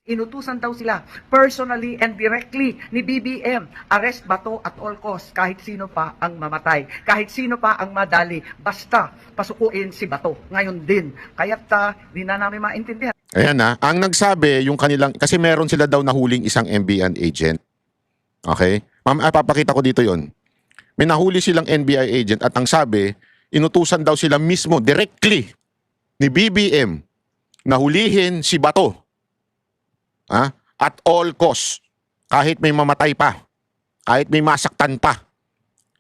Inutusan daw sila personally and directly ni BBM, arrest Bato at all costs, kahit sino pa ang mamatay, kahit sino pa ang madali, basta pasukuin si Bato. Ngayon din, kaya't di na namin maintindihan. Ayan na, ang nagsabi yung kanilang, kasi meron sila daw nahuling isang NBI agent. Okay? Papakita ko dito yon. May nahuli silang NBI agent at ang sabi, inutusan daw sila mismo directly ni BBM na hulihin si Bato. At all costs, kahit may mamatay pa, kahit may masaktan pa.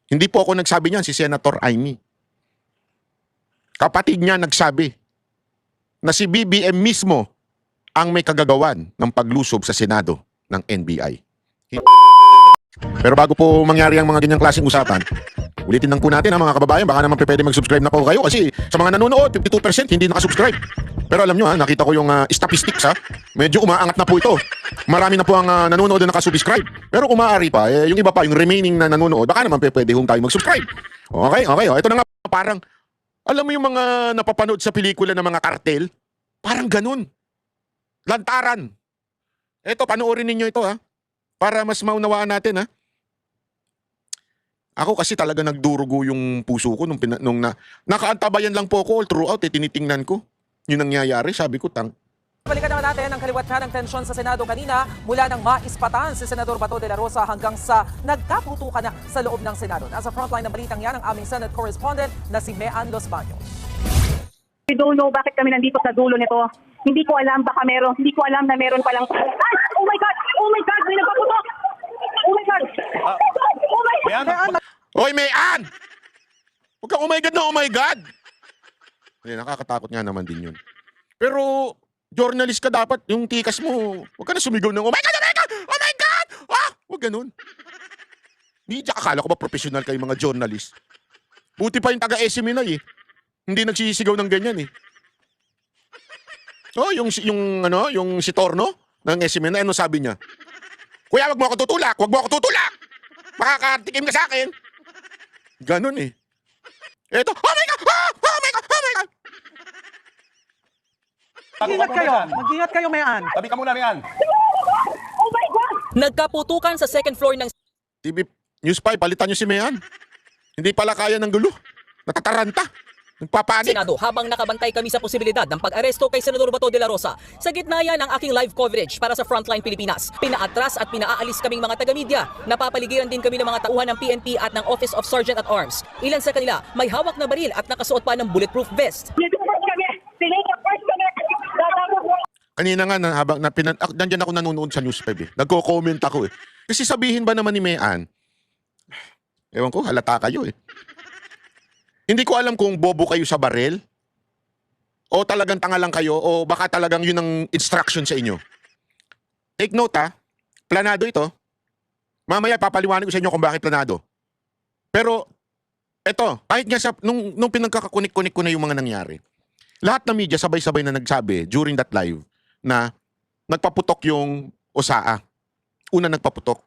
Hindi po ako nagsabi niyan, si Senator Amy. Kapatid niya nagsabi na si BBM mismo ang may kagagawan ng paglusob sa Senado ng NBI. Pero bago po mangyari ang mga ganyang klaseng usapan, ulitin lang po natin mga kababayan, baka naman pwede mag-subscribe na po kayo kasi sa mga nanonood, 52% hindi nakasubscribe. Pero alam nyo nakita ko yung statistics medyo umaangat na po ito. Marami na po ang nanonood na nakasubscribe. Pero kung maaari pa, yung iba pa, yung remaining na nanonood, baka naman pwede tayo mag-subscribe. Okay. Ito na nga, parang, alam mo yung mga napapanood sa pelikula ng mga kartel? Parang ganun. Lantaran. Ito, panoorin ninyo ito para mas maunawaan natin Ako kasi talaga nagdurugo yung puso ko nung nakaantabayan lang po ako all throughout tinitingnan ko. Yung nangyayari, sabi ko, Balikan naman natin ang kaliwat ng tensyon sa Senado kanina mula nang maispatan si Senador Bato de la Rosa hanggang sa nagkaputukan na sa loob ng Senado. Nasa frontline ng balitang yan ang aming Senate correspondent na si Mean Los Baños. I don't know bakit kami nandito sa dulo nito. Hindi ko alam baka meron, hindi ko alam na meron palang. Ay! Oh my God! Oh my God! May nagpaputok! Oh my God! Oh my God! Hoy, Mean! Huwag kang oh my God na oh my God! Nakakatakot nga naman din yun. Pero, journalist ka dapat, yung tikas mo, huwag ka na sumigaw ng oh my God! Oh my God! Oh my God! Huwag ganun. Media, akala ko ba professional kayo mga journalist? Buti pa yung taga-SMNI Hindi nagsisigaw ng ganyan yung si Torno ng SMNI, ano sabi niya? Kuya, wag mo ako tutulak! Wag mo ako tutulak! Makakatikim ka sa akin! Ganun Eto, oh my God! Oh my God! Oh my God! Mag-ingat kayo, Mayan. Tabi ka muna, Mian. Oh my God! Nagkaputukan sa second floor ng TV News 5, palitan nyo si Mayan. Hindi pala kaya ng gulo. Natataranta. Nagpapanik. Senado habang nakabantay kami sa posibilidad ng pag-aresto kay Senador Bato de la Rosa. Sa gitna yan ang aking live coverage para sa Frontline Pilipinas. Pinaatras at pinaalis kaming mga taga-media. Napapaligiran din kami ng mga tauhan ng PNP at ng Office of Sergeant at Arms. Ilan sa kanila may hawak na baril at nakasuot pa ng bulletproof vest. Kanina nga, habang nandiyan ako nanonood sa News 5 Nagko-comment ako Kasi sabihin ba naman ni Mayan, ewan ko, halata kayo Hindi ko alam kung bobo kayo sa barel o talagang tanga lang kayo o baka talagang yun ang instruction sa inyo. Take note planado ito. Mamaya papaliwanag ko sa inyo kung bakit planado. Pero eto, kahit nga nung pinagkakakunik-kunik ko na yung mga nangyari, lahat ng media sabay-sabay na nagsabi during that live na nagpaputok yung USAA. Una nagpaputok.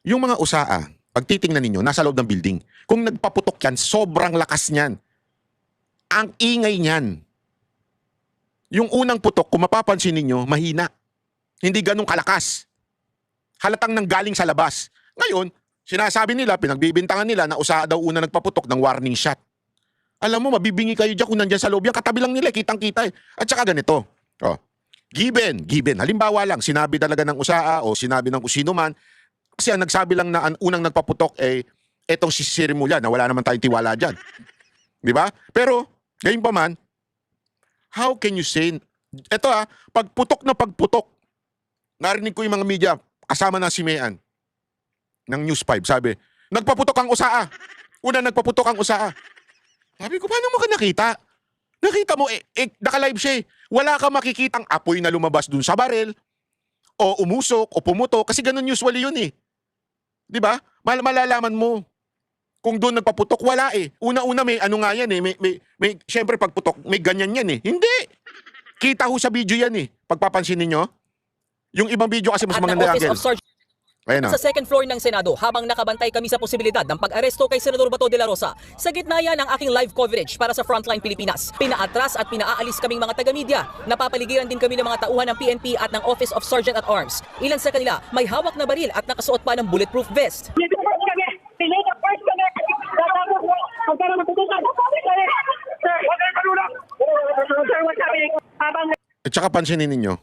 Yung mga USAA, pag titingnan ninyo, nasa loob ng building. Kung nagpaputok yan, sobrang lakas niyan. Ang ingay niyan. Yung unang putok, kung mapapansin ninyo, mahina. Hindi ganun kalakas. Halatang nanggaling sa labas. Ngayon, sinasabi nila, pinagbibintangan nila na USAA daw una nagpaputok ng warning shot. Alam mo, mabibingi kayo dyan kung nandyan sa loob yan. Katabi lang nila, kitang-kita At saka ganito. Given. Halimbawa lang, sinabi talaga ng USAA o sinabi ng kusino man, kasi ang nagsabi lang na ang unang nagpaputok etong si Sirimulya na wala naman tayong tiwala dyan. Di ba? Pero, ngayon pa man, how can you say, pagputok na pagputok, narinig ko yung mga media, kasama na si Mayan, ng News 5, sabi, nagpaputok ang USAA. Una nagpaputok ang USAA. Sabi ko, paano mo ka nakita? Nakita mo, naka-live siya Wala ka makikitang apoy na lumabas dun sa barel, o umusok, o pumutok, kasi ganun usually yun Di ba? Malalaman mo kung doon nagpaputok, wala Una-una may ano nga yan may syempre pagputok, may ganyan yan Hindi. Kita ho sa video yan Pagpapansin ninyo. Yung ibang video kasi mas maganda yan. Ayan na. Sa second floor ng Senado habang nakabantay kami sa posibilidad ng pag-aresto kay Senador Bato de la Rosa. Sa gitna yan ang aking live coverage para sa Frontline Pilipinas. Pinaatras at pinaalis kaming mga taga-media. Napapaligiran din kami ng mga tauhan ng PNP at ng Office of Sergeant at Arms. Ilan sa kanila may hawak na baril at nakasuot pa ng bulletproof vest. Dito first kami. Dito first kami. Tapos, pagkara magtutukan. Sir, wag kayong kalulak. Sir, what's happening? Habang At saka pansinin ninyo,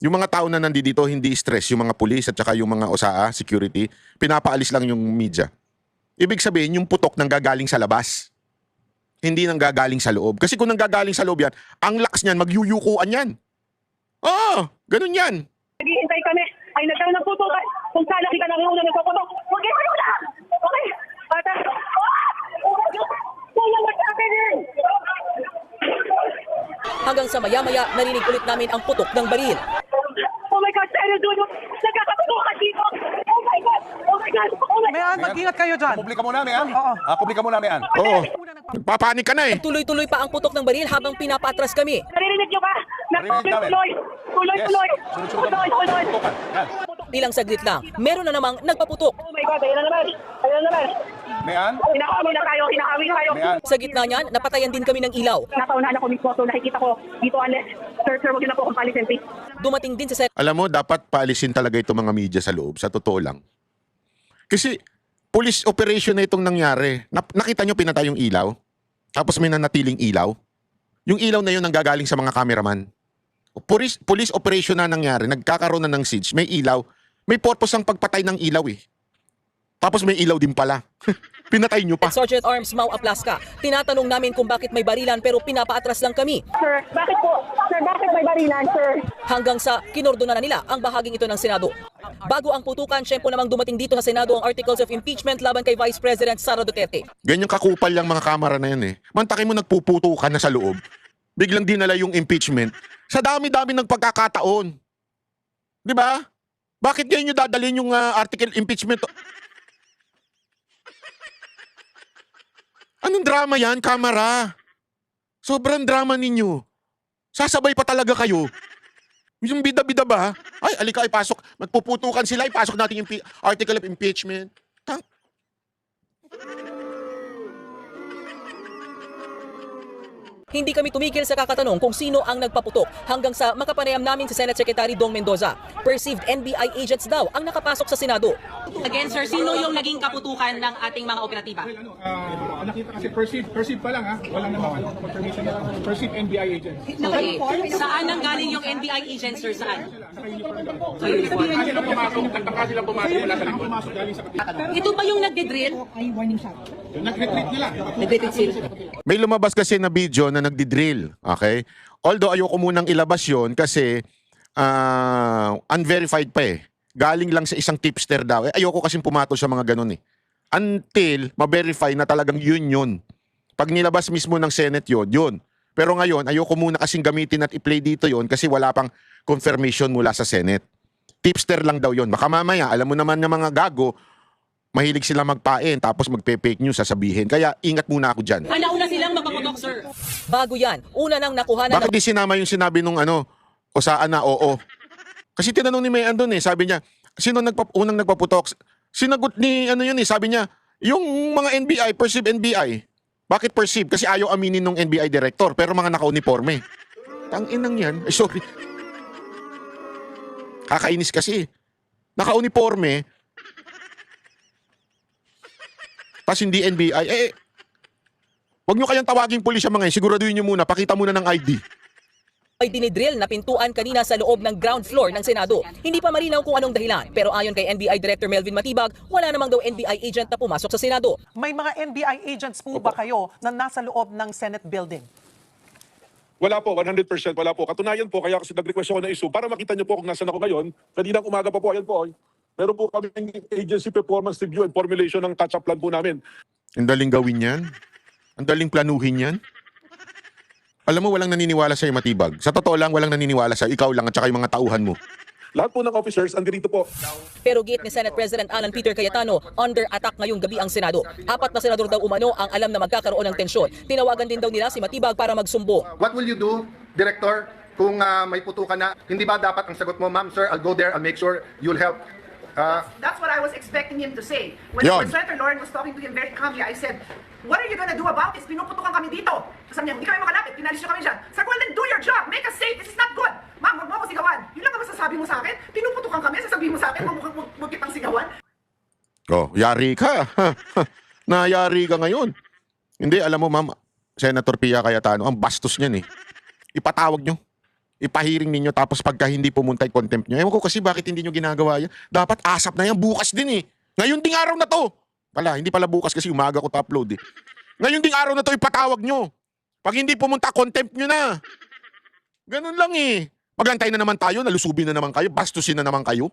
yung mga tao na nandito hindi stress, yung mga pulis at saka yung mga OSAA, security, pinapaalis lang yung media. Ibig sabihin, yung putok nang gagaling sa labas. Hindi nang gagaling sa loob. Kasi kung nang gagaling sa loob yan, ang lakas niyan, magyuyukuan yan. Oo, ganun yan. naghihintay kami, ay nagkaroon ng putukan. Kung saan nakita namin una nagpaputok. Huwag kayo kalulak! Okay? Bata. Oh my God! Kuya, what's happening? Hanggang sa maya-maya, narinig ulit namin ang putok ng baril. Oh my God, Senator Duno! Nagkakatutukan dito! Oh my God! Oh my God! Oh my God! Mayan, mag-ingat kayo dyan. Publika muna, Mayan. Oo. Publika muna, Mayan. Oo, nagpapanik ka na eh. Tuloy-tuloy pa ang putok ng baril habang pinapatras kami. Naririnig niyo ba? Narinig namin. Tuloy! Tuloy! Yes. Tuloy! Sunod-sunod Tuloy! Tuloy! Tutukan. Yan. Ilang saglit lang, meron na namang nagpaputok. Oh my God! Ayun na naman! Ayun na naman! Mayan. Hinakawi na tayo! Hinakawi na tayo! Mayan. Sa gitna niyan, napatayan din kami ng ilaw. Napaunahan ako mismo, so nakikita ko dito, unless, sir, huwag niyo na po akong palisin, please. Dumating din sa Alam mo, dapat paalisin talaga itong mga media sa loob, sa totoo lang. Kasi, police operation na itong nangyari. Nakita nyo pinatay yung ilaw? Tapos may nanatiling ilaw? Yung ilaw na yun ang gagaling sa mga cameraman. Police operation na nangyari, nagkakaroon na ng siege, may ilaw. May purpose ang pagpatay ng ilaw eh. Tapos may ilaw din pala. Pinatay nyo pa. Sergeant Arms Mau Aplasca. Tinatanong namin kung bakit may barilan pero pinapaatras lang kami. Sir, bakit po? Sir, bakit may barilan, sir? Hanggang sa kinordona na nila ang bahaging ito ng Senado. Bago ang putukan, syempo namang dumating dito sa Senado ang articles of impeachment laban kay Vice President Sara Duterte. Ganyang kakupal yung mga kamera na yan eh. Mantakin mo nagpuputukan na sa loob. Biglang dinala yung impeachment. Sa dami-dami ng pagkakataon. Di ba? Bakit ngayon nyo dadalhin yung article impeachment? Anong drama yan, kamera? Sobrang drama ninyo. Sasabay pa talaga kayo. Yung bida-bida ba? Ay, alika, ipasok. Magpuputukan sila, ipasok natin yung article of impeachment. Hindi kami tumigil sa kakatanong kung sino ang nagpaputok hanggang sa makapanayam namin si Senate Secretary Dong Mendoza. Perceived NBI agents daw ang nakapasok sa Senado. Again, sir, sino yung naging kaputukan ng ating mga operatiba? Nakita kasi perceive pa lang ha. Wala namang confirmation na perceive NBI agents. Okay. Saan nang galing yung NBI agents, sir? Saan? Sa uniform. Kasi lang pumasok, nagtaka silang pumasok wala sa likod. Pumasok galing sa kapitbahay. Ito ba yung nagde-drill? Nag-retreat nila. Nagde-drill sila. May lumabas kasi na video na nagdi-drill. Okay? Although ayoko munang ilabas yon kasi unverified pa eh. Galing lang sa isang tipster daw. Ayoko kasing pumatol sa mga ganun eh. Until ma-verify na talagang yun. Pag nilabas mismo ng Senate yun. Pero ngayon, ayoko muna kasing gamitin at i-play dito yon kasi wala pang confirmation mula sa Senate. Tipster lang daw yun. Baka mamaya, alam mo naman ng mga gago, mahilig sila magpain tapos magpe-fake news sasabihin. Kaya ingat muna ako dyan. Nauna silang magpaputok, sir. Bago yan, una nang nakuha na Bakit di sinama yung sinabi nung Osaan na oo? Kasi tinanong ni Mayan doon eh, sabi niya, sino unang nagpaputok? Sinagot ni yun eh, sabi niya, yung mga NBI, perceive NBI. Bakit perceive? Kasi ayaw aminin ng NBI director, pero mga naka-uniforme. Tang-inang yan. Ay, sorry. Kakainis kasi. Naka-uniforme, tas hindi NBI. Wag nyo kayang tawaging pulis ang mga yun. Siguraduhin nyo muna, pakita muna ng ID. ay dinidrill na pintuan kanina sa loob ng ground floor ng Senado. Hindi pa malinaw kung anong dahilan, pero ayon kay NBI Director Melvin Matibag, wala namang daw NBI agent na pumasok sa Senado. May mga NBI agents po ba kayo na nasa loob ng Senate building? Wala po, 100% wala po. Katunayan po, kaya kasi nag-request ako ng issue para makita niyo po kung nasan ako ngayon. Kaninang umaga pa po, ayan po. Meron po kami agency performance review and formulation ng catch-up plan po namin. Ang daling gawin yan. Ang daling planuhin yan. Alam mo, walang naniniwala sa'yo, Matibag. Sa totoo lang, walang naniniwala sa'yo. Ikaw lang at saka yung mga tauhan mo. Lahat po ng officers, andito po. Pero gate ni Senate President Alan Peter Cayetano, under attack ngayong gabi ang Senado. 4 na senador daw umano ang alam na magkakaroon ng tensyon. Tinawagan din daw nila si Matibag para magsumbong. What will you do, Director, kung may putukan na? Hindi ba dapat ang sagot mo, ma'am, sir, I'll go there, I'll make sure you'll help That's what I was expecting him to say. Yon. When Senator Lauren was talking to him very calmly, I said, what are you gonna do about this? Pinuputukan kami dito. Sabi niya, hindi kami makalapit, pinalis niyo kami dyan. Sabi ko, well, then do your job, make us safe, this is not good. Ma'am, huwag mo ako sigawan. Yun lang ang masasabi mo sa akin. Pinuputukan kami, sasabihin mo sa akin, huwag kitang sigawan. Oh, yari ka. Nayari ka ngayon. Hindi, alam mo ma'am, Senator Pia Cayetano, ang bastos niyan eh. Ipatawag nyo. Ipahiring ninyo tapos pagka hindi pumunta yung contempt nyo. Ewan ko kasi bakit hindi nyo ginagawa yan. Dapat asap na yan bukas din eh. Ngayon ding araw na to. Hindi pala bukas kasi umaga ko to-upload eh. Ngayon ding araw na to ipatawag nyo. Pag hindi pumunta, contempt nyo na. Ganun lang eh. Magantay na naman tayo, nalusubin na naman kayo, bastusin na naman kayo.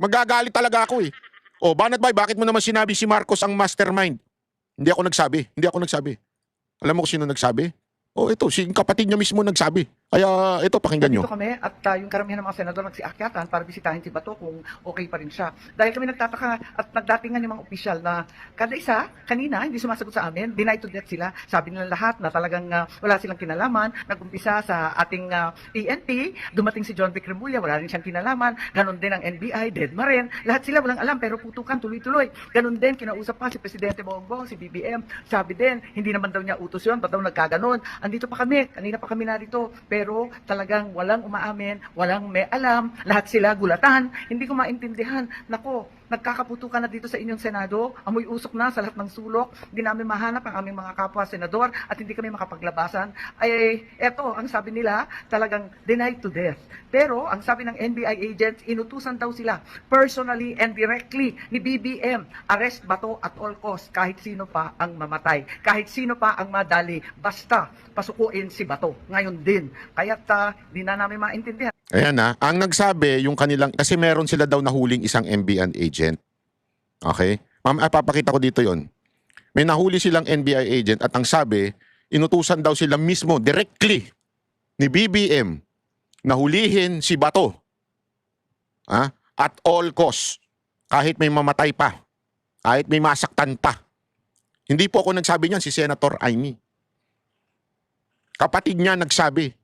Magagalit talaga ako eh. O, Banat Bay, bakit mo naman sinabi si Marcos ang mastermind? Hindi ako nagsabi. Alam mo kung sino nagsabi? O, ito, si kapatid niya mismo nagsabi. Kaya, ito, pakinggan nyo. Dito kami at yung karamihan ng mga senador nagsiakyatan para bisitahin si Bato kung okay pa rin siya. Dahil kami nagtataka at nagdatingan yung mga opisyal na kada isa, kanina, hindi sumasagot sa amin, deny to death sila. Sabi nila lahat na talagang wala silang kinalaman. Nag-umpisa sa ating ENP, dumating si John Vic Remulla, wala rin siyang kinalaman. Ganon din ang NBI, Dedma rin. Lahat sila walang alam pero putukan tuloy-tuloy. Ganon din, kinausap pa si Presidente Bongbong, si BBM. Sabi din, hindi naman daw niya utos yun, ba't daw nagkaganon. Andito pa kami, kanina pa kami narito, pero talagang walang umaamin, walang may alam, lahat sila gulatan. Hindi ko maintindihan. Nako, nagkakaputukan na dito sa inyong Senado, amoy usok na sa lahat ng sulok, hindi namin mahanap ang aming mga kapwa senador at hindi kami makapaglabasan. Ay, eto, ang sabi nila, talagang denied to death. Pero, ang sabi ng NBI agents, inutusan daw sila personally and directly ni BBM, arrest Bato at all costs, kahit sino pa ang mamatay, kahit sino pa ang madali, basta pasukuin si Bato. Ngayon din. Kaya't di na namin maintindihan. Ayan na, ang nagsabi, yung kanilang, kasi meron sila daw nahuling isang NBI agent. Okay? Ma'am, papakita ko dito yon. May nahuli silang NBI agent at ang sabi, inutusan daw sila mismo, directly, ni BBM, nahulihin si Bato. At all costs. Kahit may mamatay pa. Kahit may masaktan pa. Hindi po ako nagsabi niyan, si Senator Amy. Kapatid niya nagsabi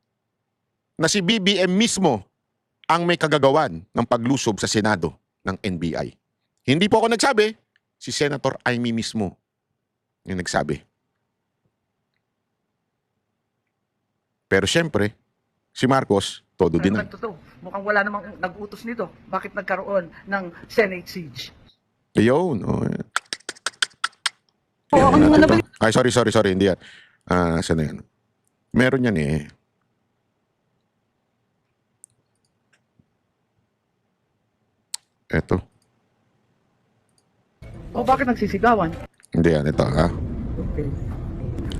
na si BBM mismo ang may kagagawan ng paglusob sa Senado ng NBI. Hindi po ako nagsabi, si Senator Amy mismo yung nagsabi. Pero syempre, si Marcos, todo din na. Mukhang wala namang nag-utos nito. Bakit nagkaroon ng Senate siege? Ayun. Ay, sorry. Hindi yan. Saan na yan? Meron yan eh. Eto. Bakit nagsisigawan? Hindi yan. Ito, ha? Okay.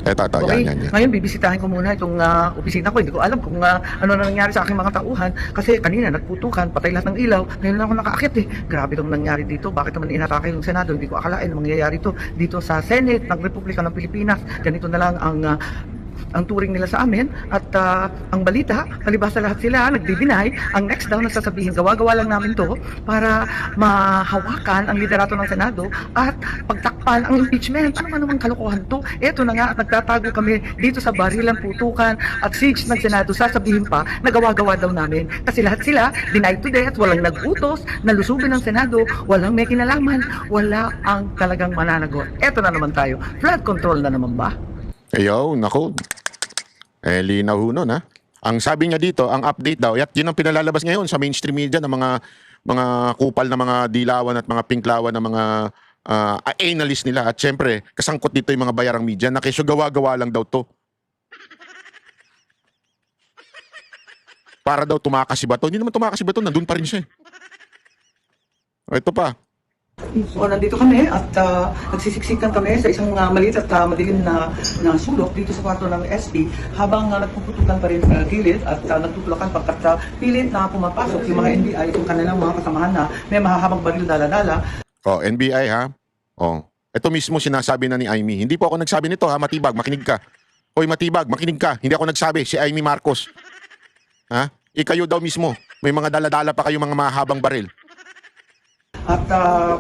Eto. Okay, Yan. ngayon bibisitahin ko muna itong opisina ko. Hindi ko alam kung ano na nangyari sa aking mga tauhan. Kasi kanina nagputukan, patay lahat ng ilaw. Ngayon lang ako nakaakit eh. Grabe itong nangyari dito. Bakit naman inatake yung Senado? Hindi ko akalain na mangyayari ito dito sa Senate ng Republika ng Pilipinas. Ganito na lang ang turing nila sa amin at ang balita, palibasa lahat sila nagdi-deny. Ang next daw na sasabihin, gawa-gawa lang namin to para mahawakan ang liderato ng Senado at pagtakpan ang impeachment. Ano man namang kalokohan to? Eto na nga at nagtatago kami dito sa barilang putukan at siege ng Senado. Sasabihin pa na gawa-gawa daw namin kasi lahat sila denied to death, walang nag-utos, nalusubin ng Senado, walang may kinalaman, wala ang talagang mananagot. Eto na naman tayo. Flood control na naman ba? Ayaw, naku. Linaw ho nun, ha? Ang sabi niya dito, ang update daw, at yun ang pinalalabas ngayon sa mainstream media ng mga kupal na mga dilawan at mga pinklawan na mga analyst nila. At syempre, kasangkot dito yung mga bayarang media na kesyo gawa-gawa lang daw to. Para daw tumakas si Bato. Hindi naman tumakas si Bato, nandun pa rin siya. Ito pa. Nandito kami at nagsisiksikan kami sa isang maliit at madilim na sulok dito sa kwarto ng SP habang nagpuputukan pa rin sa gilid at nagtutulakan pagkat pilit na pumapasok yung mga NBI itong kanilang mga kasamahan na may mahahabang baril dala-dala. NBI ha? Ito mismo sinasabi na ni Amy. Hindi po ako nagsabi nito ha, Matibag, makinig ka. Hoy Matibag, makinig ka. Hindi ako nagsabi, si Amy Marcos. Ha? Ikayo daw mismo. May mga dala-dala pa kayo mga mahabang baril. At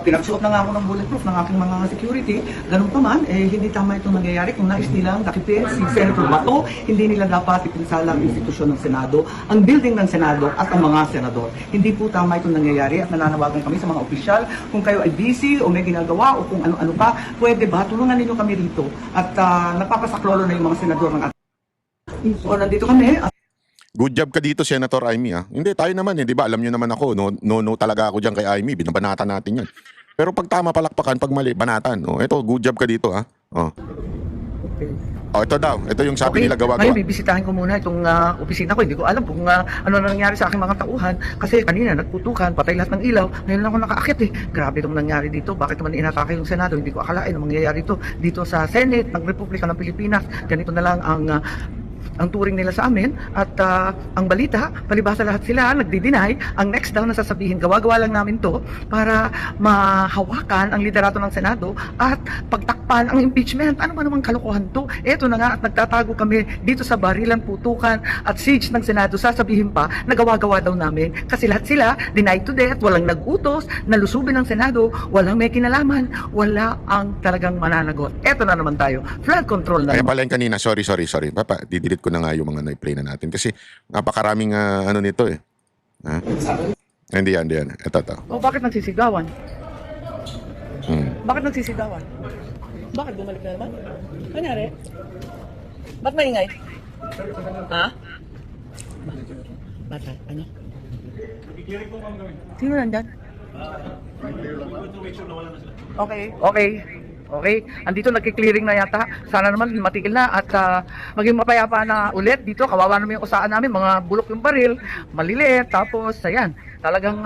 pinagsuot na nga ako ng bulletproof ng aking mga security. Ganun pa man, hindi tama itong nangyayari. Kung nais nilang takipin si Senator Bato, hindi nila dapat ipinsala ang institusyon ng Senado, ang building ng Senado at ang mga senador. Hindi po tama itong nangyayari at nananawagan kami sa mga opisyal. Kung kayo ay busy o may ginagawa o kung ano-ano pa, pwede ba tulungan ninyo kami rito? At nagpapasaklolo na yung mga senador ng ating. So nandito kami. Good job ka dito, Senator Amy. Hindi, tayo naman, di ba? Alam nyo naman ako, no talaga ako dyan kay Amy. Binabanatan natin yan. Pero pag tama, palakpakan. Pag mali, banatan. Ito, good job ka dito, ha? Ito daw. Ito yung sabi nila gawa-gawa. Ngayon, bibisitahin ko muna itong opisina ko. Hindi ko alam kung ano na nangyari sa aking mga tauhan. Kasi kanina, nagputukan, patay lahat ng ilaw. Ngayon lang ako nakaakyat Grabe itong nangyari dito. Bakit naman inatake yung Senado? Hindi ko akalain ang mangyayari dito sa Senate ng Republika ng Pilipinas. Ganito na lang ang turing nila sa amin at ang balita, palibasa lahat sila nagdi-deny. Ang next daw na sasabihin, gawa-gawa lang namin to para mahawakan ang liderato ng Senado at pagtakpan ang impeachment. Ano ba namang kalokohan to? Eto na nga at nagtatago kami dito sa barilan, putukan at siege ng Senado. Sasabihin pa na gawa-gawa daw namin kasi lahat sila denied to death, walang nag-utos, nalusubin ng Senado, walang may kinalaman, wala ang talagang mananagot. Eto na naman tayo. Flood control na Kaya naman. pala yung kanina, sorry. Papa, didelete ko na nga yung mga na-play na natin. Kasi napakaraming ano nito Ha? Hindi yan. Ito. Bakit nagsisigawan? Bakit nagsisigawan? Bakit bumalik na naman? Kanyari? Ba't maingay? Ha? Bata, ano? Sino nandyan? Okay. Andito nagki-clearing na yata. Sana naman matigil na at maging mapayapa na ulit dito. Kawawa naman yung usaan namin. Mga bulok yung baril, maliliit. Tapos, ayan, talagang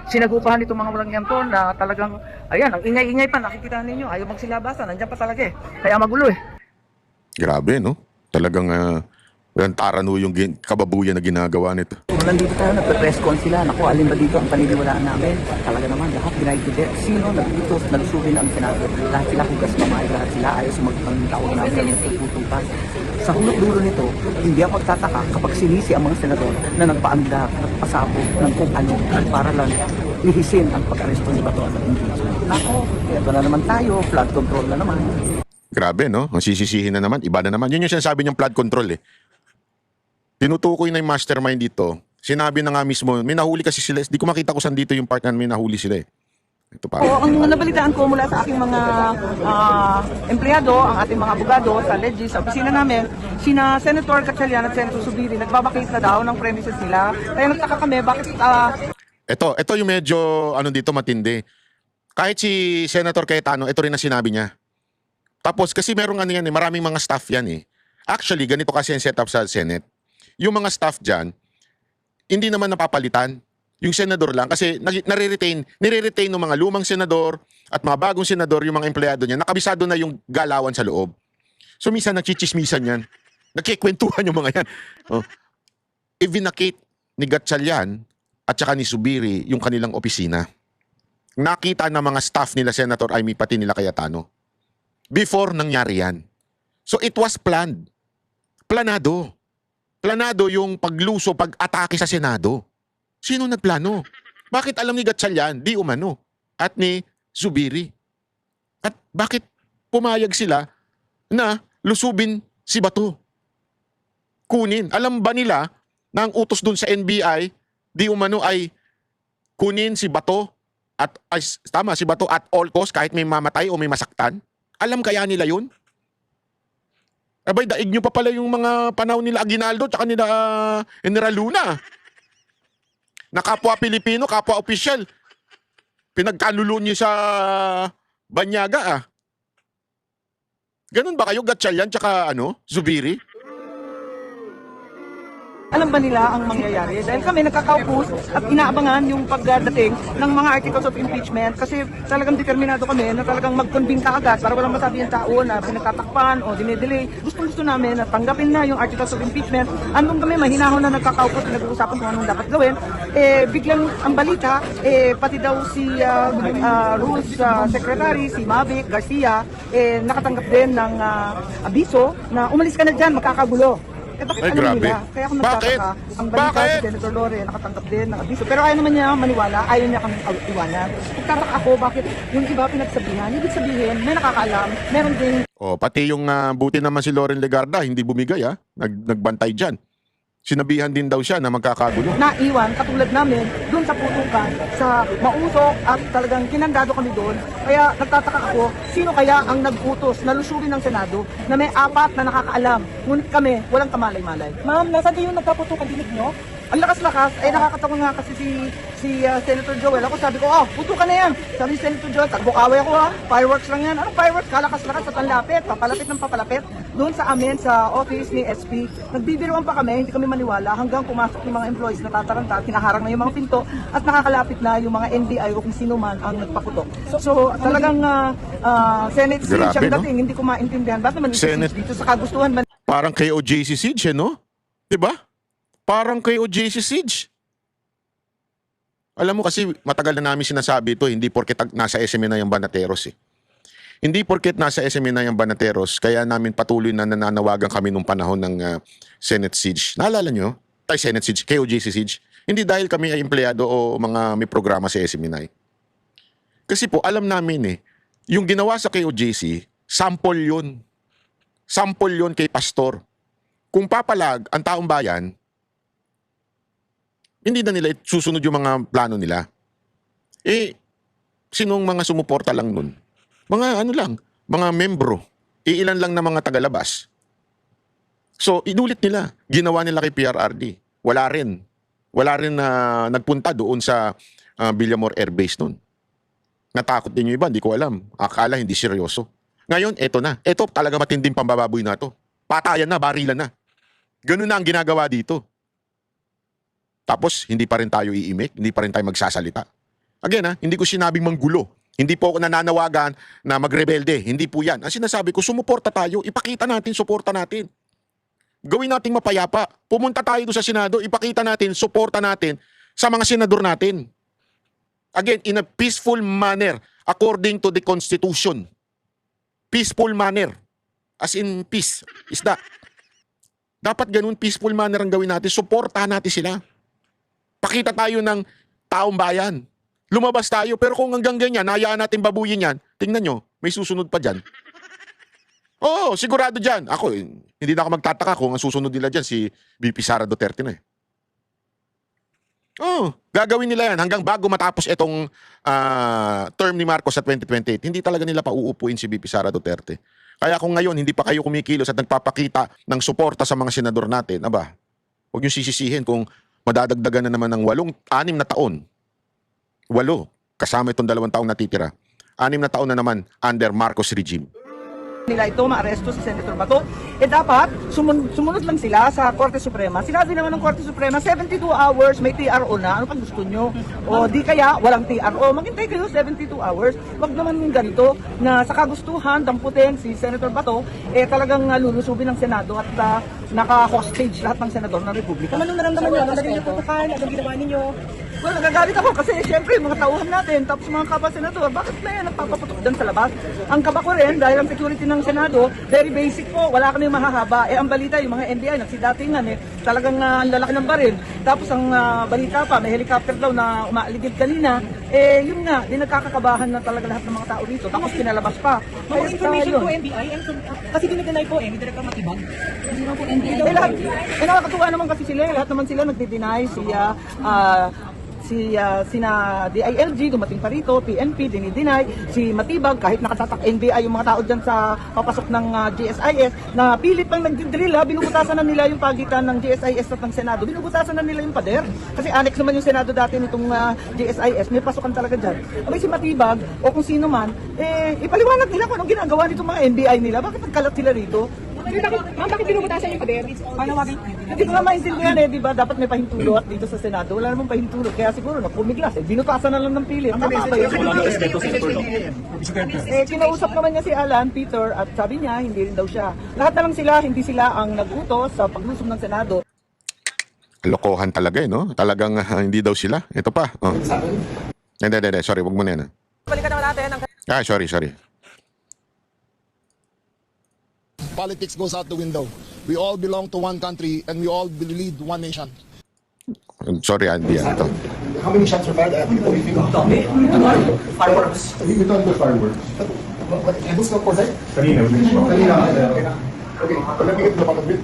sinagupahan itong mga walang yanto na talagang, ayan, ang ingay-ingay pa. Nakikita ninyo, ayaw magsilabasan. Nandiyan pa talaga Kaya magulo Grabe, no? Talagang tarano yung kababuyan na ginagawa nito. Nandito tayo, nagpe-press con sila. Naku, alin ba dito ang paniniwalaan namin? Talaga naman, lahat denied to death. Sino nagtutos, nagsubi na ang Senado? Lahat sila hugas mamay, lahat sila ayaw sumagpangtawag namin ng pagtutupan. Sa hulog-dulo nito, hindi ako magtataka kapag sinisi ang mga senador na nagpaandak, nagpasabog ng kung ano para lang lihisin ang pag-aresto ni Bato at impeachment. Naku, ito na naman tayo, flood control na naman. Grabe, no? Ang sisisihin na naman, iba na naman. Yun yung sinasabi niyang flood control Tinutukoy na yung mastermind dito. Sinabi na nga mismo, may nahuli kasi sila. Di ko makita kung saan dito yung part na may nahuli sila Ito pa. Oo, ang nabalitaan ko mula sa aking mga empleyado, ang ating mga abogado sa Legis, sa opisina namin, sina Senator Gatchalian at Senator Subiri, nagbabakit na daw ng premises nila. Kaya nagtaka kami, bakit... Ito yung medyo, dito matindi. Kahit si Senator Cayetano, ito rin ang sinabi niya. Tapos, kasi merong maraming mga staff yan Actually, ganito kasi ang setup sa Senate. Yung mga staff dyan, hindi naman napapalitan. Yung senador lang kasi nire-retain ng mga lumang senador at mga bagong senador yung mga empleyado niya. Nakabisado na yung galawan sa loob. So minsan nagchichismisan yan. Nagkikwentuhan yung mga yan. Ivinacate ni Gatchalian at saka ni Subiri yung kanilang opisina. Nakita ng mga staff nila Senator Amy pati nila Cayetano. Before nangyari yan. So it was planned. Planado yung pagluso, pag-atake sa Senado. Sino nagplano? Bakit alam ni Gatchalian, di umano, at ni Subiri? At bakit pumayag sila na lusubin si Bato? Kunin. Alam ba nila na ang utos dun sa NBI, di umano ay kunin si Bato si Bato at all cost kahit may mamatay o may masaktan? Alam kaya nila yun? Abay, daig nyo pa pala yung mga panahon nila Aguinaldo tsaka nila General Luna. Na kapwa Pilipino, kapwa opisyal. Pinagkalulo nyo sa Banyaga Ganun ba kayo, Gatchalian tsaka Zubiri? Alam ba nila ang mangyayari? Dahil kami nagkakaupos at inaabangan yung pagdating ng mga articles of impeachment kasi talagang determinado kami na talagang mag-convene ka agad para walang masabi yung tao na pinagtatakpan o dinedelay. Gusto namin na tanggapin na yung articles of impeachment. Andun kami mahinahon na nagkakaupos at nag-uusapan kung anong dapat gawin. Biglang ang balita, pati daw si Rules Secretary, si Mavic Garcia, nakatanggap din ng abiso na umalis ka na dyan, magkakagulo. Eh bakit Ay, alam grabe. nila? Kaya ako Bakit? nagtataka. Ang balita Bakit? si Senator Lore, nakatanggap din ng abiso. Pero ayaw naman niya maniwala, ayaw niya kaming iwanan. Nagtataka ako bakit yung iba pinagsabihan. Ibig sabihin, may nakakaalam, meron din Pati yung buti naman si Lauren Legarda, hindi bumigay nagbantay dyan. Sinabihan din daw siya na magkakagulo. naiwan, katulad namin, doon sa putukan, sa mausok at talagang kinandado kami doon. Kaya nagtataka ako, sino kaya ang nag-utos na lusurin ng Senado na may 4 na nakakaalam, ngunit kami walang kamalay-malay. Ma'am, nasaan kayo nagkaputukan dinig nyo? Ang lakas-lakas, ay nakakatawa nga kasi si Senator Joel. Ako sabi ko, putukan na yan. Sabi ni Senator Joel, takbo-kaway ako fireworks lang yan. Anong fireworks? Kalakas-lakas at panlapit, papalapit ng papalapit. Doon sa amin, sa office ni SP, nagbibiruan pa kami, hindi kami maniwala, hanggang pumasok yung mga employees na tataranta, kinaharang na yung mga pinto, at nakakalapit na yung mga NBI o kung sino man ang nagpaputok. So talagang Senate siege Grabe, ang no? dating, hindi ko maintindihan. Bakit naman Senate- dito sa kagustuhan ba Parang kay OJC Siege, no? Diba? Parang kay OJC Siege. Alam mo kasi matagal na namin sinasabi ito, hindi porket nasa SME na yung Banateros eh. Hindi porket nasa SME na yung Banateros, kaya namin patuloy na nananawagan kami nung panahon ng Senate Siege. Naalala nyo? Senate Siege, kay OJC Siege. Hindi dahil kami ay empleyado o mga may programa sa SME. Kasi po, alam namin eh, yung ginawa sa KOJC, sample yun. Sample yun kay Pastor. Kung papalag ang taong bayan, hindi na nila susunod yung mga plano nila. Sinong mga sumuporta lang nun? Mga mga membro. Iilan lang na mga tagalabas. So, inulit nila. Ginawa nila kay PRRD. Wala rin na nagpunta doon sa Villamor Air Base nun. Natakot din yung iba, hindi ko alam. Akala hindi seryoso. Ngayon, eto na. Eto talaga matinding pambababoy na to. Patayan na, barilan na. Ganun na ang ginagawa dito. Tapos, hindi pa rin tayo iimik, hindi pa rin tayo magsasalita. Again, hindi ko sinabing manggulo. Hindi po ako nananawagan na magrebelde. Hindi po yan. Ang sinasabi ko, sumuporta tayo. Ipakita natin, suporta natin. Gawin nating mapayapa. Pumunta tayo doon sa Senado, ipakita natin, suporta natin sa mga senador natin. Again, in a peaceful manner, according to the Constitution. Peaceful manner. As in peace. Is that? Dapat ganun, peaceful manner ang gawin natin. Suportahan natin sila. Pakita tayo ng taong bayan. Lumabas tayo, pero kung hanggang ganyan, hayaan natin babuyin yan, tingnan nyo, may susunod pa dyan. Oo, sigurado dyan. Ako, hindi na ako magtataka kung ang susunod nila dyan si VP Sara Duterte na eh. Oo, gagawin nila yan hanggang bago matapos itong term ni Marcos sa 2028. Hindi talaga nila pauupuin si VP Sara Duterte. Kaya kung ngayon hindi pa kayo kumikilos at nagpapakita ng suporta sa mga senador natin, huwag nyo sisisihin kung madadagdagan na naman ng 6 na taon. 8, kasama itong 2 taong natitira. 6 na taon na naman under Marcos regime. nila ito maaresto si Senator Bato, dapat sumunod lang sila sa Korte Suprema. Sinabi naman ng Korte Suprema, 72 hours, may TRO na. Ano pang gusto nyo? O di kaya, walang TRO. Maghintay kayo 72 hours. Wag naman yung ganito na sa kagustuhan, damputin si Senator Bato, talagang lulusubin ng Senado at naka-hostage lahat ng Senador ng Republika. Anong naramdaman nyo? Anong naging putukan? Anong ginawa ninyo? Well, nagagalit ako kasi syempre mga tauhan natin, tapos mga kapasenador, bakit na yan nagpapaputok dyan sa labas? Ang kaba ko rin, dahil ang security ng Senado, very basic po, wala kami mahahaba. Ang balita, yung mga NBI, nagsidatingan talagang ang lalaki ng baril. Tapos ang balita pa, may helicopter daw na umaaligid kanina, yun nga, di nagkakakabahan na talaga lahat ng mga tao dito. Tapos pinalabas pa. Mga information po NBI, kasi dinideny po may Director Matibag. Hindi naman po NBI. Nakakatuwa naman kasi sila, lahat naman sila nagdi-deny, sina DILG, dumating pa rito, PNP, dinideny, si Matibag, kahit nakatatak NBI yung mga tao dyan sa papasok ng GSIS, na pilit pang nagdidrill, binubutasan na nila yung pagitan ng GSIS at ng Senado, binubutasan na nila yung pader. Kasi annex naman yung Senado dati nitong GSIS, may pasukan talaga dyan. Abay si Matibag, o kung sino man, ipaliwanag nila kung anong ginagawa nitong mga NBI nila, bakit nagkalat sila rito? Bakit binubutasan yung pader? Paano maging? Hindi ko nga maintindihan di ba? Dapat may pahintulot dito sa Senado. Wala namang pahintulot. Kaya siguro napumiglas. Binutasan na lang ng pilit. Tama ba yun? Kinausap naman niya si Alan, Peter, at sabi niya, hindi rin daw siya. Lahat na lang sila, hindi sila ang nag-utos sa paglusob ng Senado. Lokohan talaga no? Talagang hindi daw sila. Ito pa. Oh. Hindi. Sorry, wag mo na yan. Balikan naman natin ang Sorry. Politics goes out the window. We all belong to one country and we all lead one nation. Sorry, Andy. Ano to? How many shots were fired? Fireworks. We don't do fireworks. Who's not for that? Kanina. Okay, let me get to the bottom of it.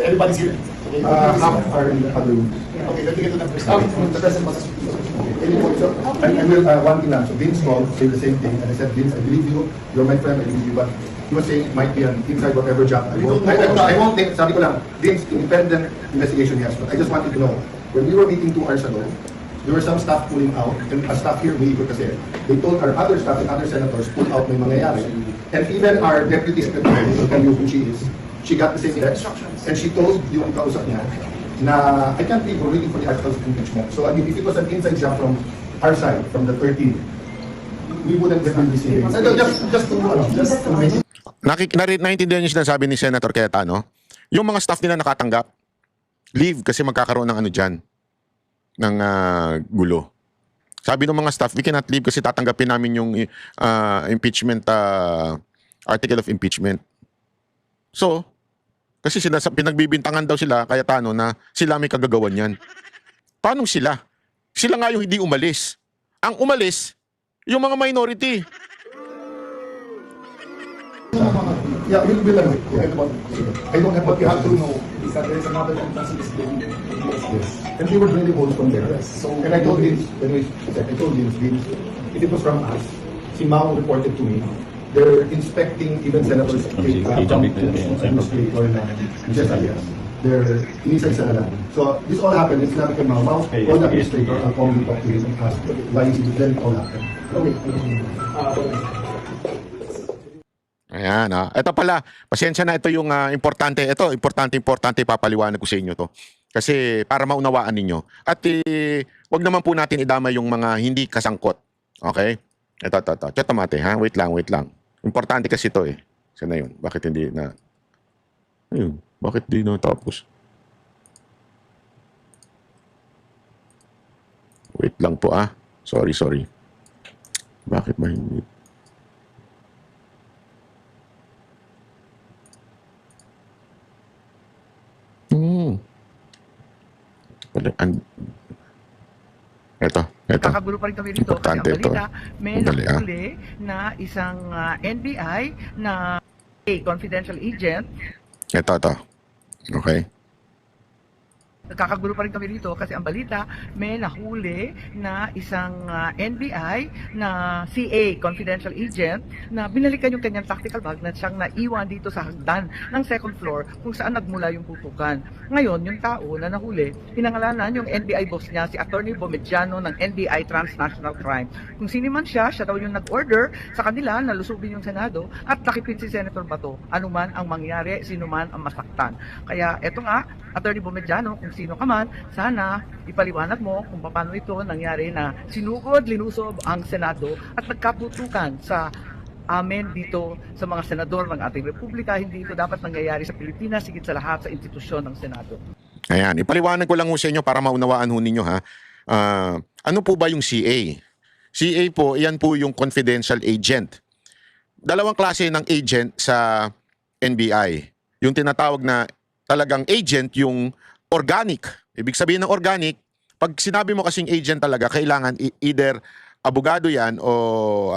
Everybody's here. Half are in the other room. Okay, let me get to the first. The president must I will, one thing lang. So Vince called, said the same thing. And I said, Vince, I believe you. You're my friend, I believe you. But he was saying it might be an inside whatever job. I won't think, sabi ko lang, Vince, independent investigation, yes. But I just wanted to know, when we were meeting 2 hours ago, there were some staff pulling out, and a staff here, kasi they told our other staff and other senators, pull out, may mangyayari. And even our deputy secretary, I'll tell you who she is, she got the same text, and she told yung kausap niya, na I can't believe we're waiting for the articles of impeachment. So I mean, if it was an inside job from our side, from the 13, we wouldn't have been receiving. Just to mention. Naintindihan niyo sinasabi ni Senator Cayetano? Yung mga staff nila nakatanggap, leave kasi magkakaroon ng ano dyan, ng gulo. Sabi ng mga staff, we cannot leave kasi tatanggapin namin yung impeachment, article of impeachment. So, kasi sila, pinagbibintangan daw sila, Cayetano, na sila may kagagawan yan. Paano sila? Sila nga yung hindi umalis. Ang umalis, yung mga minority. Yeah, we'll be like, I don't have what you have to know is that there is another fantasy display. Yes. And they were drilling holes from there. So, and I told Vince, if it was from us, si Mao reported to me, they're inspecting even senators from administrator na just alias. They're inisa-isa na lang. So, this all happened. It's not like Mao called the administrator and called me talk to him and asked why is it then it all happened. Okay. Ayan, ito pala, pasensya na, ito yung importante. Ito, importante papaliwanag ko sa inyo to. Kasi para maunawaan ninyo. At wag naman po natin idama yung mga hindi kasangkot. Okay? Ito. Chetamate, ha? Wait lang. Importante kasi ito eh. Sana yun. Bakit hindi na... Ayun. Bakit di na tapos? Wait lang po Sorry. Bakit ba hindi... Ito. Kakagulo pa rin kami dito kasi ang Importante ito. balita, may nahuli na isang NBI na confidential agent. Ito. Okay. Kakagulo pa rin kami dito kasi ang balita, may nahuli na isang NBI na CA, confidential agent, na binalikan yung kanyang tactical bag na siyang naiwan dito sa hagdan ng second floor kung saan nagmula yung putukan. Ngayon, yung tao na nahuli, pinangalanan yung NBI boss niya, si Attorney Bomediano ng NBI Transnational Crime. Kung sino man siya daw yung nag-order sa kanila na lusubin yung Senado at takipin si Senator Bato. Ano man ang mangyari, sino man ang masaktan. Kaya eto nga, Attorney Bomediano, kung sino ka man, sana ipaliwanag mo kung paano ito nangyari na sinugod, linusob ang Senado at nagkaputukan sa amin dito sa mga senador ng ating Republika. Hindi ito dapat nangyayari sa Pilipinas, higit sa lahat sa institusyon ng Senado. Ayan, ipaliwanag ko lang ho sa inyo para maunawaan ho ninyo ha. Ano po ba yung CA? CA po, iyan po yung confidential agent. Dalawang klase ng agent sa NBI. Yung tinatawag na talagang agent, yung organic. Ibig sabihin ng organic, pag sinabi mo kasing agent talaga, kailangan either abogado yan o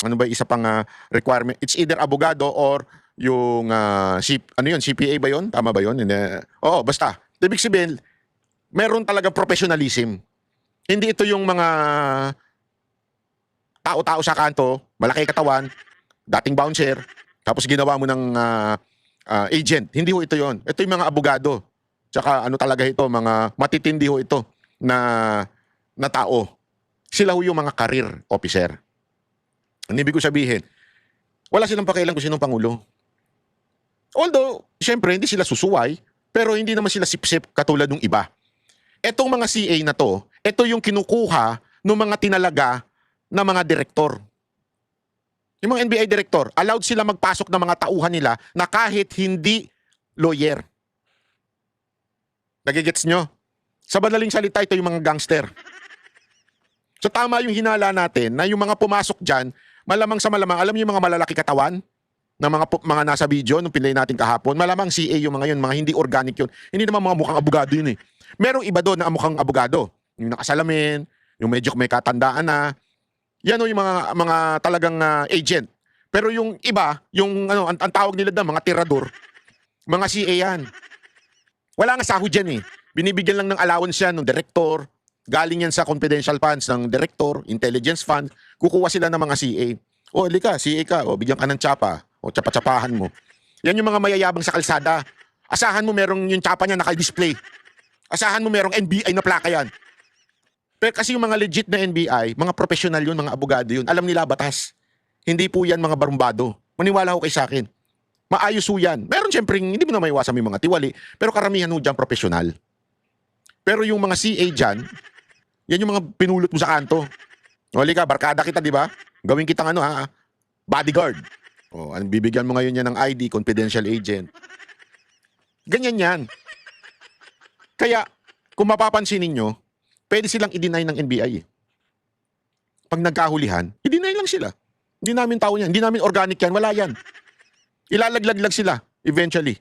ano ba isa pang requirement? It's either abogado or yung CPA ba yun? Tama ba yun? Oo, basta. Ibig sabihin, meron talaga professionalism. Hindi ito yung mga tao-tao sa kanto, malaki katawan, dating bouncer, tapos ginawa mo ng agent. Hindi ho ito yon. Ito yung mga abogado. Tsaka ano talaga ito, mga matitindi ho ito na tao. Sila ho yung mga career officer. Ang ibig ko sabihin, wala silang pakialam kung sinong Pangulo. Although, syempre, hindi sila susuway, pero hindi naman sila sip-sip katulad ng iba. Etong mga CA na to, ito yung kinukuha ng mga tinalaga na mga direktor. Yung mga NBI director, allowed sila magpasok ng mga tauhan nila na kahit hindi lawyer. Nagigets nyo? Sa madaling salita, ito yung mga gangster. So tama yung hinala natin na yung mga pumasok dyan, malamang sa malamang, alam niyo yung mga malalaki katawan na mga nasa video nung pinlay natin kahapon, malamang CA yung mga yun, mga hindi organic yun. Hindi naman mga mukhang abogado yun eh. Merong iba doon na mukhang abogado. Yung nakasalamin, yung medyo may katandaan na. Yan o yung mga talagang agent. Pero yung iba, yung ano, ang tawag nila doon, mga tirador, mga CA yan. Wala nga sahod yan eh. Binibigyan lang ng allowance yan ng director. Galing yan sa confidential funds ng director, intelligence fund. Kukuha sila ng mga CA. O, halika, CA ka. O, bigyan ka ng tsapa. O, tsapa-tsapahan mo. Yan yung mga mayayabang sa kalsada. Asahan mo merong yung tsapa niya naka-display. Asahan mo merong NBI na plaka yan. Pero kasi yung mga legit na NBI, mga professional yun, mga abogado yun. Alam nila batas. Hindi po yan mga barumbado. Maniwala ko kay sa akin. Maayos ho yan. Meron siyempre, hindi mo na maiwasan may mga tiwali. Pero karamihan ho dyan professional. Pero yung mga CA dyan, yan yung mga pinulot mo sa kanto. O, halika, barkada kita, di ba? Gawin kitang ano ha, bodyguard. O, bibigyan mo ngayon yan ng ID, confidential agent. Ganyan yan. Kaya, kung mapapansin ninyo, pwede silang i-deny ng NBI eh. Pag nagkahulihan, i-deny lang sila. Hindi namin tao yan. Hindi namin organic yan. Wala yan. Ilalaglag lang sila eventually.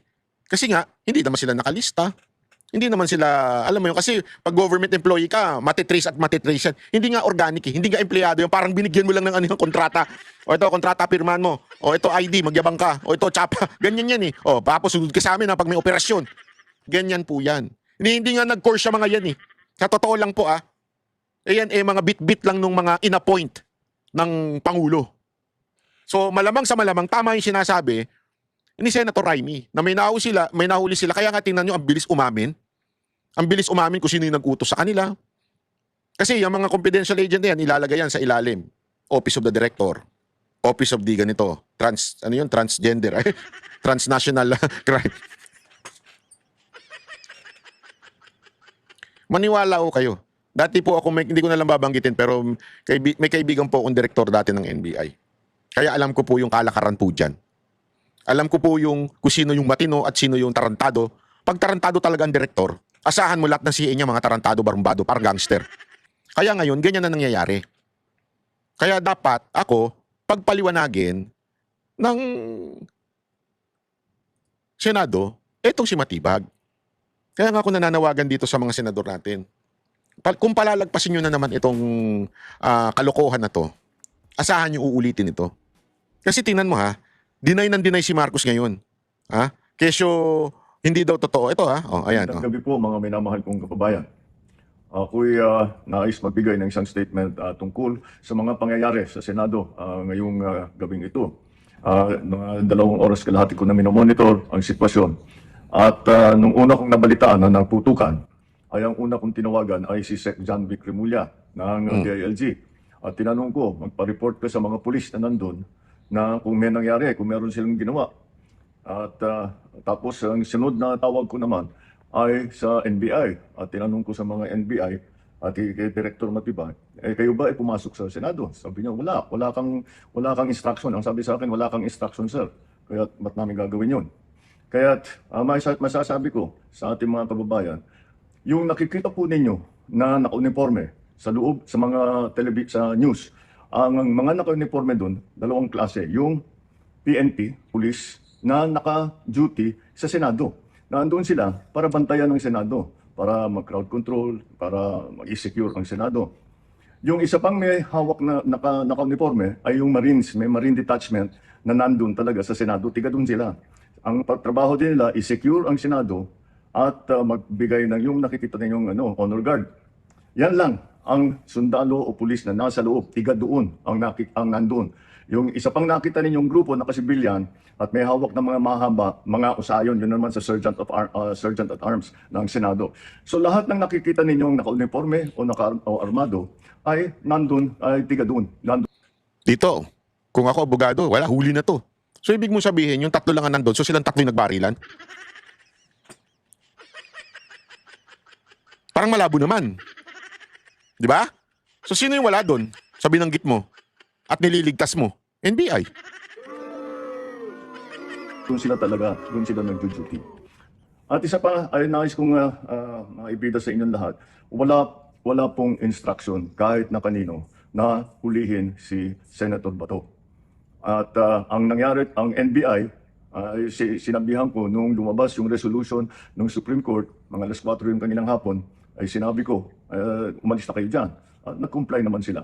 Kasi nga, hindi naman sila nakalista. Hindi naman sila, alam mo yun, kasi pag government employee ka, matitrace at matitrace yan. Hindi nga organic eh. Hindi nga empleyado yung parang binigyan mo lang ng anong kontrata. O ito, kontrata, pirman mo. O ito, ID, magyabang ka. O ito, tsapa. Ganyan yan eh. O, tapos sunod ka sa amin ha, pag may operasyon. Ganyan po yan. Hindi nga nag-course siya mga yan eh. Sa totoo lang po yan mga bit-bit lang nung mga in-appoint ng Pangulo. So malamang sa malamang, tama yung sinasabi ni Senator Raimi na may nahuli sila. Kaya nga tingnan nyo, ang bilis umamin. Ang bilis umamin kung sino yung nag-utos sa kanila. Kasi yung mga confidential agent na yan, ilalagay yan sa ilalim. Office of the Director. Office of the ganito. Transgender. Transnational crime. Maniwala ko kayo. Dati po ako, hindi ko na lang babanggitin, pero may kaibigan po akong direktor dati ng NBI. Kaya alam ko po yung kalakaran po dyan. Alam ko po yung kung sino yung matino at sino yung tarantado. Pag tarantado talaga ang direktor, asahan mo lahat ng CA niya mga tarantado, barumbado, parang gangster. Kaya ngayon, ganyan na nangyayari. Kaya dapat ako, pagpaliwanagin ng Senado, etong si Matibag. Kaya nga ako nananawagan dito sa mga senador natin. Kung palalagpasin nyo na naman itong kalokohan na to, asahan nyo uulitin ito. Kasi tingnan mo ha, deny si Marcos ngayon. Ha? Kesyo hindi daw totoo. Ito ha, ayan. Gabi po mga minamahal kong kababayan. Ako'y nais magbigay ng isang statement tungkol sa mga pangyayari sa Senado ngayong gabing ito. Mga 2 oras kalahati ko na minomonitor ang sitwasyon. At nung una kong nabalitaan na nagputukan, ay ang una kong tinawagan ay si Sec. John Vic Remulla ng DILG. At tinanong ko, magpa-report ka sa mga pulis na nandun na kung may nangyari, kung meron silang ginawa. At tapos ang sunod na tawag ko naman ay sa NBI. At tinanong ko sa mga NBI at kay Director Matibag, kayo ba ay pumasok sa Senado? Sabi niya, wala kang instruction. Ang sabi sa akin, wala kang instruction, sir. Kaya ba't namin gagawin yun? Kaya masasabi ko sa ating mga kababayan, yung nakikita po ninyo na naka-uniforme sa loob, sa mga sa news, ang mga naka-uniforme doon, 2 klase. Yung PNP, police, na naka-duty sa Senado. Nandoon sila para bantayan ng Senado, para mag-crowd control, para mag-secure ang Senado. Yung isa pang may hawak na naka-uniforme ay yung Marines, may Marine Detachment na nandun talaga sa Senado, tiga doon sila. Ang pagtrabaho din nila is secure ang Senado at magbigay ng yung nakikita ninyong honor guard. Yan lang ang sundalo o pulis na nasa loob, tiga doon ang nandun. Yung isa pang nakita ninyong grupo na kasibilyan at may hawak ng mga mahaba, mga usayon, yun naman sa Sergeant at Arms ng Senado. So lahat ng nakikita ninyong naka-uniforme o armado ay nandun, ay tiga doon. Dito, kung ako abogado, wala, huli na to. So ibig mo sabihin, yung 3 lang ang nandun, so silang 3 yung nagbarilan? Parang malabo naman. Di ba? So sino yung wala doon sa binanggit mo at nililigtas mo? NBI. Doon sila talaga, doon sila nag-duty. At isa pa, ay nais kong maibida sa inyong lahat, wala pong instruction kahit na kanino na hulihin si Senator Bato. At ang nangyari, ang NBI, sinabihan ko nung lumabas yung resolution ng Supreme Court, mga alas 4 yung kanilang hapon, ay sinabi ko, umalis na kayo dyan. At nag-comply naman sila.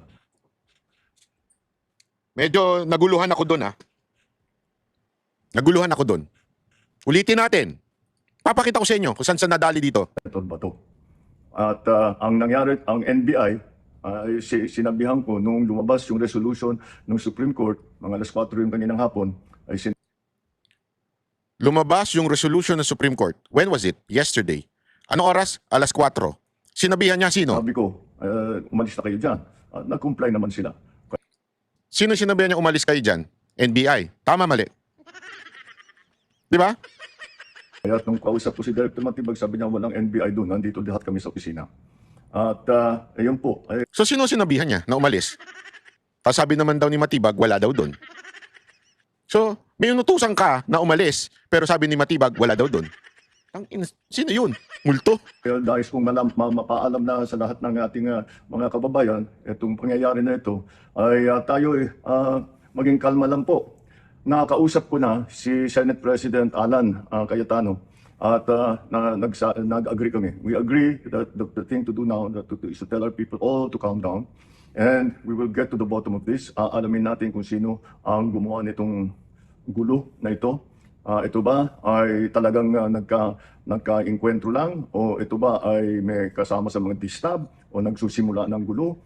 Medyo naguluhan ako doon, ha? Naguluhan ako doon. Ulitin natin. Papakita ko sa inyo kung saan nadali dito. Senator Bato. At ang nangyari, ang NBI, sinabihan ko nung lumabas yung resolution ng Supreme Court, mga alas 4 yung kanilang hapon, ay Lumabas yung resolution ng Supreme Court. When was it? Yesterday. Anong oras? Alas 4. Sinabihan niya sino? sinabi ko, umalis na kayo dyan. At nag-comply naman sila. Sino sinabihan niya umalis kayo dyan? NBI. Tama, mali. Di ba? Kaya nung kausap ko si Director Matibag, sabi niya walang NBI doon, nandito lahat kami sa opisina. At ayun po, So sino sinabihan niya na umalis? Tapos sabi naman daw ni Matibag, wala daw doon. So, may inutusan ka na umalis, pero sabi ni Matibag, wala daw doon. Sino yun? Multo? kaya dahil kong mapaalam na sa lahat ng ating mga kababayan, itong pangyayari na ito, ay tayo maging kalma lang po. Nakausap ko na si Senate President Alan Cayetano at nag-agree kami. We agree that the thing to do now is to tell our people all to calm down and we will get to the bottom of this. Alamin natin kung sino ang gumawa nitong gulo na ito. Ito ba ay talagang nagka-inkwentro lang o ito ba ay may kasama sa mga distab o nagsusimula ng gulo?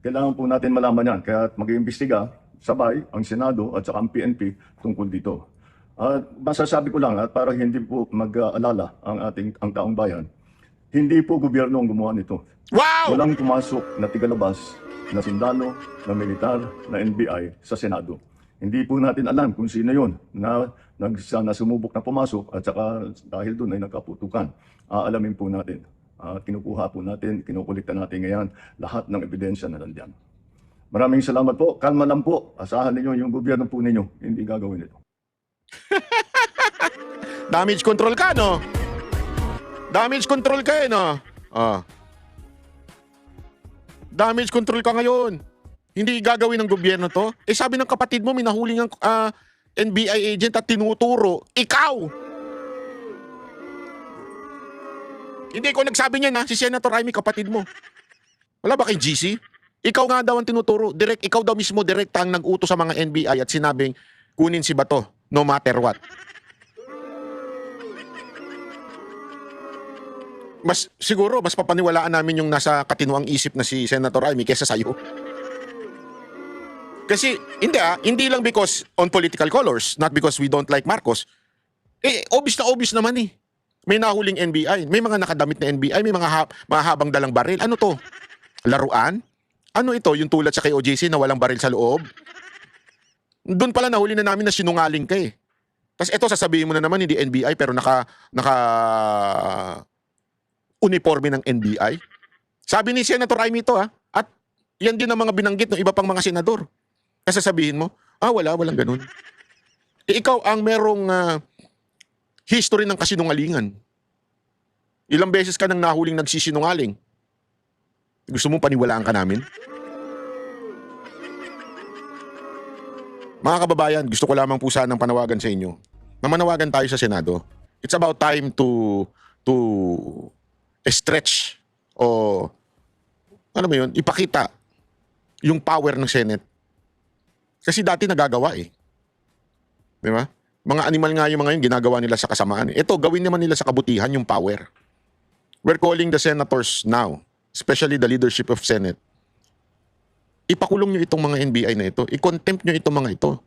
Kailangan po natin malaman yan. Kaya mag-iimbestiga sabay ang Senado at saka ang PNP tungkol dito. At masasabi ko lang at para hindi po mag-alala ang taong bayan, hindi po gobyerno ang gumawa nito. Wow! Walang pumasok na tigalabas, na sundalo, na militar, na NBI sa Senado. Hindi po natin alam kung sino yun na sumubok na pumasok at saka dahil doon ay nagkaputukan. Alamin po natin. Kinukuha po natin, kinukulikta natin ngayon lahat ng ebidensya na nandiyan. Maraming salamat po. Kalma lang po. Asahan ninyo yung gobyerno po ninyo. Hindi gagawin ito. Damage control ka, no? Damage control ka, no? Damage control ka ngayon. Hindi gagawin ng gobyerno to. Sabi ng kapatid mo, minahuling ang NBI agent at tinuturo. Ikaw! Hindi ko nagsabi niya na si Senator Amy, kapatid mo. Wala ba kay GC? Ikaw nga daw ang tinuturo. Ikaw daw mismo direkta ang nag-utos sa mga NBI at sinabing kunin si Bato no matter what. Siguro mas papaniwalaan namin yung nasa katinuang isip na si Senator Amy kaysa sa'yo. Kasi hindi lang because on political colors, not because we don't like Marcos. Obvious naman eh. May nahuling NBI, may mga nakadamit na NBI, may mga mahabang dalang baril. Ano to? Laruan? Ano ito? Yung tulad sa kay OJC na walang baril sa loob? Doon pala nahuli na namin na sinungaling ka eh. Tapos ito sasabihin mo na naman hindi NBI pero naka uniforme ng NBI. Sabi ni Senator Amy ito at yan din ang mga binanggit ng iba pang mga senador. Kasi sabihin mo, walang ganun. Ikaw ang merong history ng kasinungalingan. Ilang beses ka nang nahuling nagsisinungaling. Gusto mong paniwalaan ka namin? Mga kababayan, gusto ko lamang po sanang panawagan sa inyo na manawagan tayo sa Senado. It's about time to stretch o ano ba yun, ipakita yung power ng Senate. Kasi dati nagagawa eh. Di ba? Mga animal nga yung mga yun, ginagawa nila sa kasamaan. Ito, gawin naman nila sa kabutihan yung power. We're calling the senators now, especially the leadership of Senate. Ipakulong nyo itong mga NBI na ito. I-contempt nyo itong mga ito.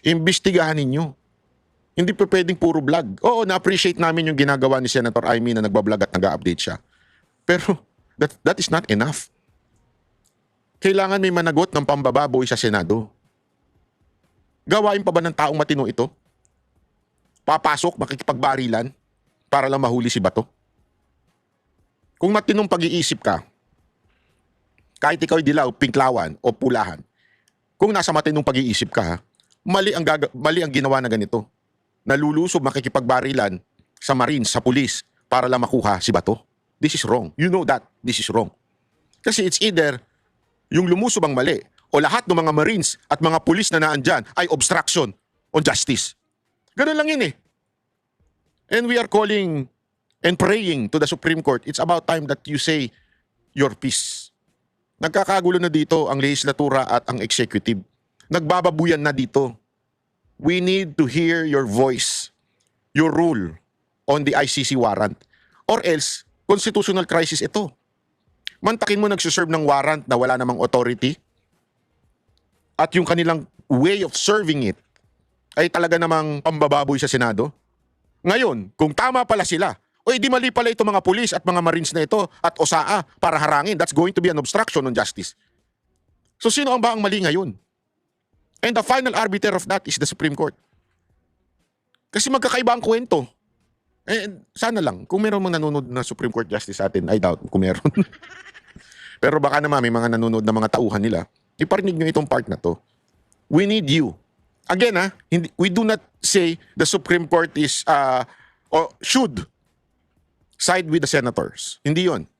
Imbestigahan ninyo. Hindi pa pwedeng puro vlog. Oo, na-appreciate namin yung ginagawa ni Senator Amy na nagbablog at nag-update siya. Pero that is not enough. Kailangan may managot ng pambababoy sa Senado. Gawain pa ba ng taong matino ito? Papasok, makikipagbarilan para lang mahuli si Bato? Kung matinong pag-iisip ka, kahit ikaw dilaw, pinklawan o pulahan, kung nasa matinong pag-iisip ka, mali ang ginawa na ganito. Nalulusob, makikipagbarilan sa Marines, sa pulis, para lang makuha si Bato. This is wrong. You know that. This is wrong. Kasi it's either yung lumusob ang mali o lahat ng mga Marines at mga pulis na naandyan ay obstruction on justice. Ganun lang yun eh. And we are calling and praying to the Supreme Court, it's about time that you say your piece. Nagkakagulo na dito ang legislatura at ang executive. Nagbababuyan na dito. We need to hear your voice, your rule on the ICC warrant. Or else, constitutional crisis ito. Mantakin mo nagsuserve ng warrant na wala namang authority at yung kanilang way of serving it ay talaga namang pambababoy sa Senado. Ngayon, kung tama pala sila, o di mali pala itong mga pulis at mga Marines na ito at OSAA para harangin, that's going to be an obstruction on justice. So sino ang ba ang mali ngayon? And the final arbiter of that is the Supreme Court. Kasi magkakaiba ang kwento. Sana lang, kung meron mga nanonood na Supreme Court Justice sa atin, I doubt kung meron. Pero baka naman may mga nanonood na mga tauhan nila, iparinig nyo itong part na to. We need you. Again, we do not say the Supreme Court is or should side with the senators. Hindi yon.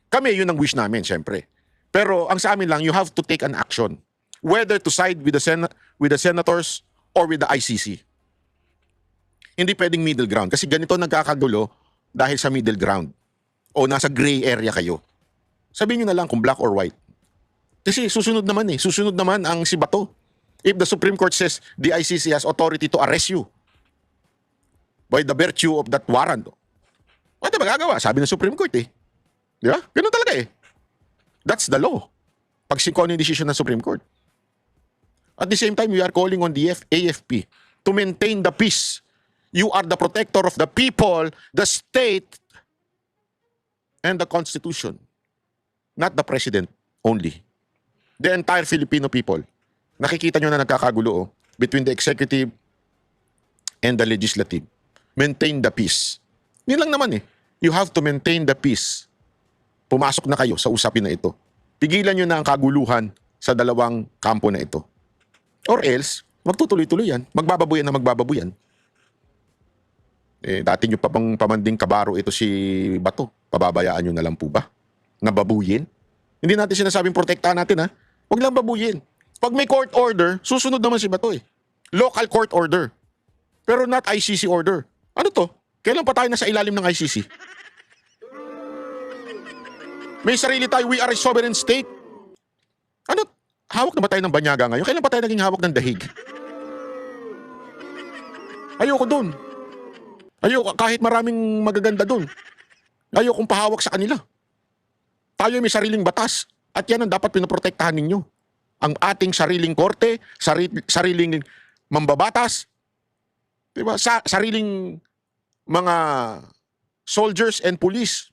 Kami, yun ang wish namin, syempre. Pero ang sa amin lang, you have to take an action. Whether to side with the senators or with the ICC. Hindi pwedeng middle ground. Kasi ganito nagkakagulo dahil sa middle ground. O nasa gray area kayo. Sabihin nyo na lang kung black or white. Kasi susunod naman eh. Susunod naman ang si Bato. If the Supreme Court says the ICC has authority to arrest you by the virtue of that warrant, ano ba gagawa? Sabi ng Supreme Court eh. Di ba? Ganun talaga eh. That's the law. Pag kung ano yung decision ng Supreme Court. At the same time, we are calling on the AFP to maintain the peace. You are the protector of the people, the state, and the Constitution. Not the President only. The entire Filipino people. Nakikita nyo na nagkakagulo between the executive and the legislative. Maintain the peace. Yun lang naman eh. You have to maintain the peace. Pumasok na kayo sa usapin na ito. Pigilan nyo na ang kaguluhan sa dalawang kampo na ito. Or else, magtutuloy-tuloy yan. Magbababuyan na magbababuyan. Dati nyo pa pang pamanding kabaro ito si Bato. Pababayaan nyo na lang po ba? Nababuyin? Hindi natin sinasabing protektahan natin ha. Huwag lang babuyin. Pag may court order, susunod naman si Bato eh. Local court order. Pero not ICC order. Ano to? Kailan pa tayo nasa ilalim ng ICC? May sarili tayo, we are a sovereign state. Ano? Hawak na ba tayo ng banyaga ngayon? Kailan pa tayo naging hawak ng dahig? Ayoko dun. Ayoko, kahit maraming magaganda dun. Ayokong pahawak sa kanila. Tayo may sariling batas. At yan ang dapat pinoprotektahan ninyo. Ang ating sariling korte, sariling mambabatas, diba? Sariling mga soldiers and police.